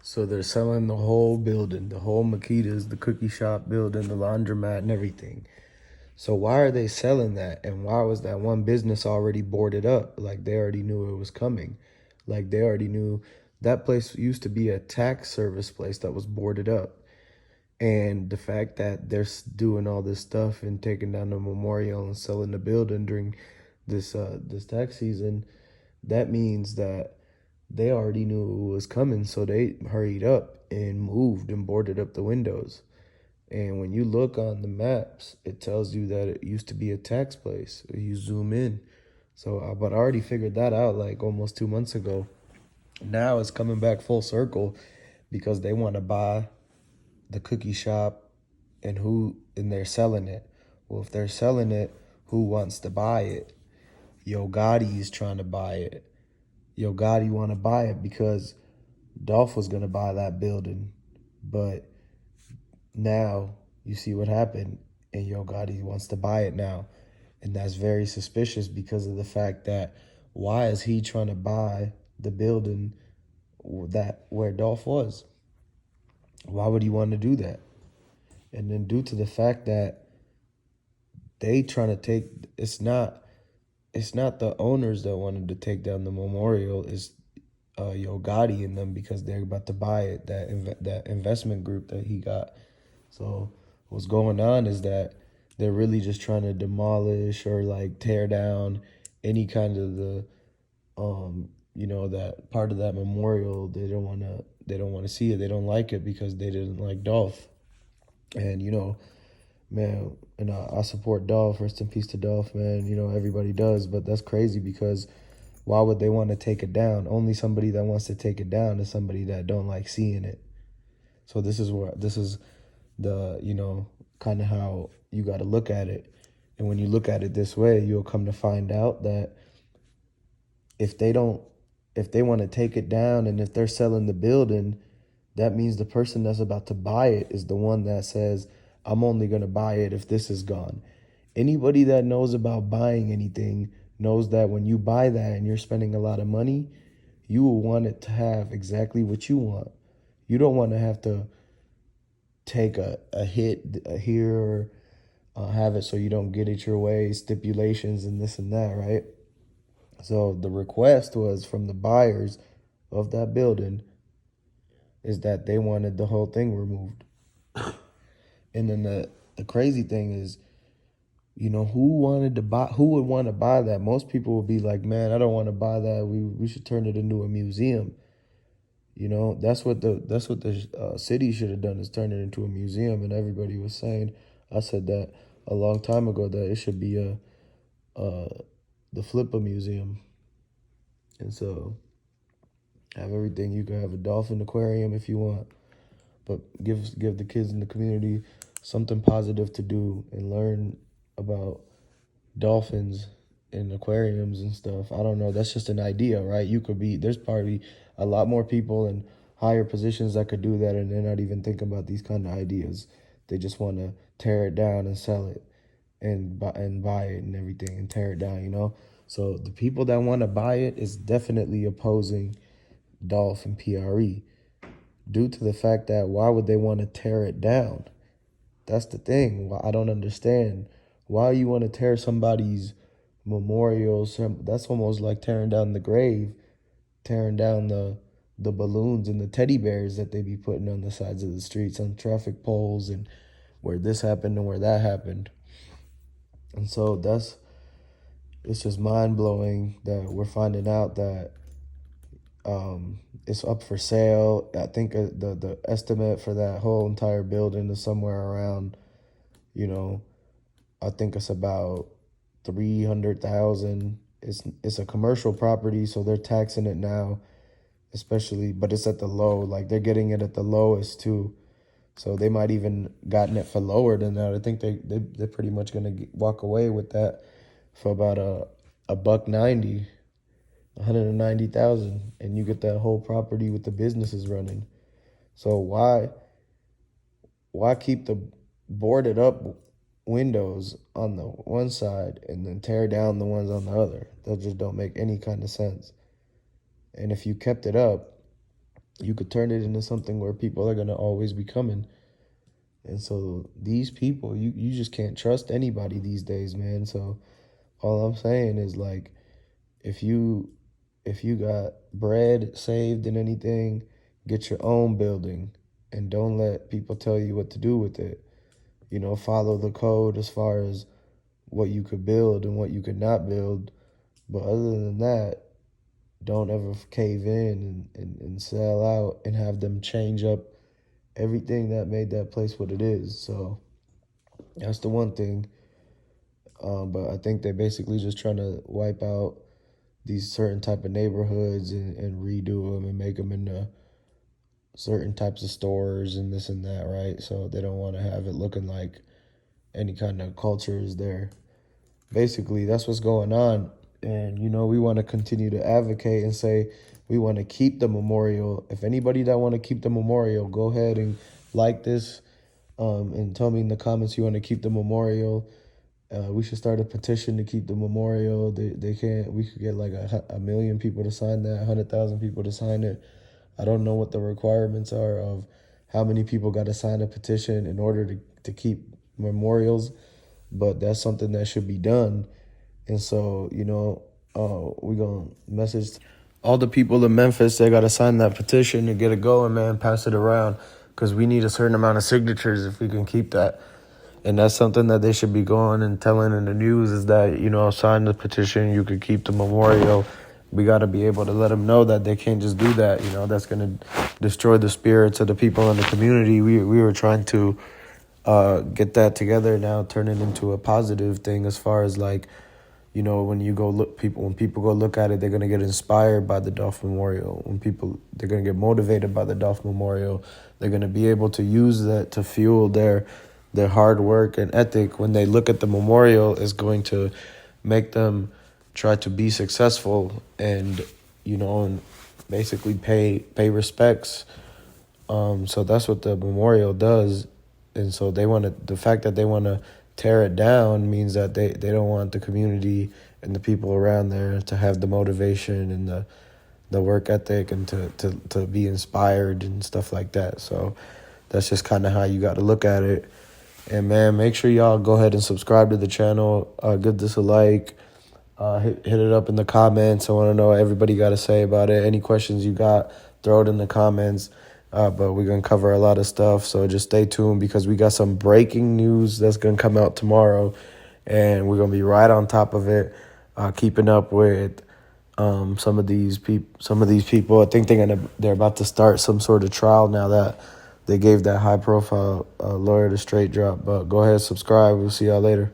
So they're selling the whole building, the whole Makedas, the cookie shop building, the laundromat, and everything. So why are they selling that? And why was that one business already boarded up? Like they already knew it was coming. Like they already knew that place used to be a tax service place that was boarded up. And the fact that they're doing all this stuff and taking down the memorial and selling the building during this tax season, that means that they already knew it was coming, so they hurried up and moved and boarded up the windows. And when you look on the maps, it tells you that it used to be a tax place. You zoom in. So, but I already figured that out like almost 2 months ago. Now it's coming back full circle because they want to buy the cookie shop and they're selling it. Well, if they're selling it, who wants to buy it? Yo Gotti is trying to buy it. Yo Gotti want to buy it because Dolph was gonna buy that building, but now you see what happened, and Yo Gotti wants to buy it now, and that's very suspicious because of the fact that why is he trying to buy the building that where Dolph was? Why would he want to do that? And then due to the fact that they trying to take it's not the owners that wanted to take down the memorial, it's Yo Gotti and them because they're about to buy it, that investment group that he got. So what's going on is that they're really just trying to demolish or like tear down any kind of the that part of that memorial. They don't want to see it. They don't like it because they didn't like Dolph. And man, and I support Dolph. Rest in peace to Dolph, man. Everybody does, but that's crazy because why would they want to take it down? Only somebody that wants to take it down is somebody that don't like seeing it. So this is the kind of how you got to look at it. And when you look at it this way, you'll come to find out that if they don't if they want to take it down and if they're selling the building, that means the person that's about to buy it is the one that says, I'm only going to buy it if this is gone. Anybody that knows about buying anything knows that when you buy that and you're spending a lot of money, you will want it to have exactly what you want. You don't want to have to take a hit here or have it so you don't get it your way, stipulations and this and that, right? So the request was from the buyers of that building is that they wanted the whole thing removed. And then the crazy thing is, who would want to buy that? Most people would be like, man, I don't want to buy that. We should turn it into a museum. That's what the city should have done is turn it into a museum. And everybody was saying, I said that a long time ago that it should be uh the Flipper Museum. And so have everything. You can have a dolphin aquarium if you want, but give the kids in the community something positive to do and learn about dolphins and aquariums and stuff. I don't know. That's just an idea, right? There's probably a lot more people in higher positions that could do that, and they're not even thinking about these kind of ideas. They just want to tear it down and sell it and buy it and everything and tear it down. So the people that want to buy it is definitely opposing Dolph and PRE due to the fact that why would they want to tear it down? That's the thing. I don't understand why you want to tear somebody's memorial. That's almost like tearing down the grave, tearing down the balloons and the teddy bears that they be putting on the sides of the streets, on traffic poles, and where this happened and where that happened. And so it's just mind blowing that we're finding out that it's up for sale. I think the estimate for that whole entire building is somewhere around, you know, I think it's about 300,000. It's a commercial property, so they're taxing it now, especially, but it's at the low. Like they're getting it at the lowest too, so they might even gotten it for lower than that. I think they're pretty much gonna walk away with that for about a buck 90. 190,000, and you get that whole property with the businesses running. So why keep the boarded up windows on the one side and then tear down the ones on the other? That just don't make any kind of sense. And if you kept it up, you could turn it into something where people are going to always be coming. And so these people, you just can't trust anybody these days, man. So all I'm saying is like, if you if you got bread saved in anything, get your own building and don't let people tell you what to do with it. Follow the code as far as what you could build and what you could not build. But other than that, don't ever cave in and sell out and have them change up everything that made that place what it is. So that's the one thing. But I think they're basically just trying to wipe out these certain type of neighborhoods and redo them and make them into certain types of stores and this and that, right? So they don't want to have it looking like any kind of culture is there. Basically, that's what's going on. And, we want to continue to advocate and say we want to keep the memorial. If anybody that want to keep the memorial, go ahead and like this and tell me in the comments you want to keep the memorial. We should start a petition to keep the memorial. They can't. We could get like a million people to sign that, 100,000 people to sign it. I don't know what the requirements are of how many people got to sign a petition in order to keep memorials, but that's something that should be done. And so, we're going to message all the people in Memphis. They got to sign that petition and get it going, man. Pass it around because we need a certain amount of signatures if we can keep that. And that's something that they should be going and telling in the news is that, sign the petition, you could keep the memorial. We got to be able to let them know that they can't just do that. That's going to destroy the spirits of the people in the community. We were trying to get that together now, turn it into a positive thing as far as like, when people go look at it, they're going to get inspired by the Dolph Memorial. They're going to get motivated by the Dolph Memorial. They're going to be able to use that to fuel their hard work and ethic. When they look at the memorial, is going to make them try to be successful and, and basically pay respects. So that's what the memorial does. And so the fact that they want to tear it down means that they don't want the community and the people around there to have the motivation and the work ethic and to be inspired and stuff like that. So that's just kind of how you got to look at it. And man, make sure y'all go ahead and subscribe to the channel. Give this a like. Hit it up in the comments. I want to know what everybody got to say about it. Any questions you got, throw it in the comments. But we're going to cover a lot of stuff. So just stay tuned because we got some breaking news that's going to come out tomorrow. And we're going to be right on top of it, keeping up with some of these people. I think they're about to start some sort of trial now that they gave that high-profile lawyer the straight drop. But go ahead, subscribe. We'll see y'all later.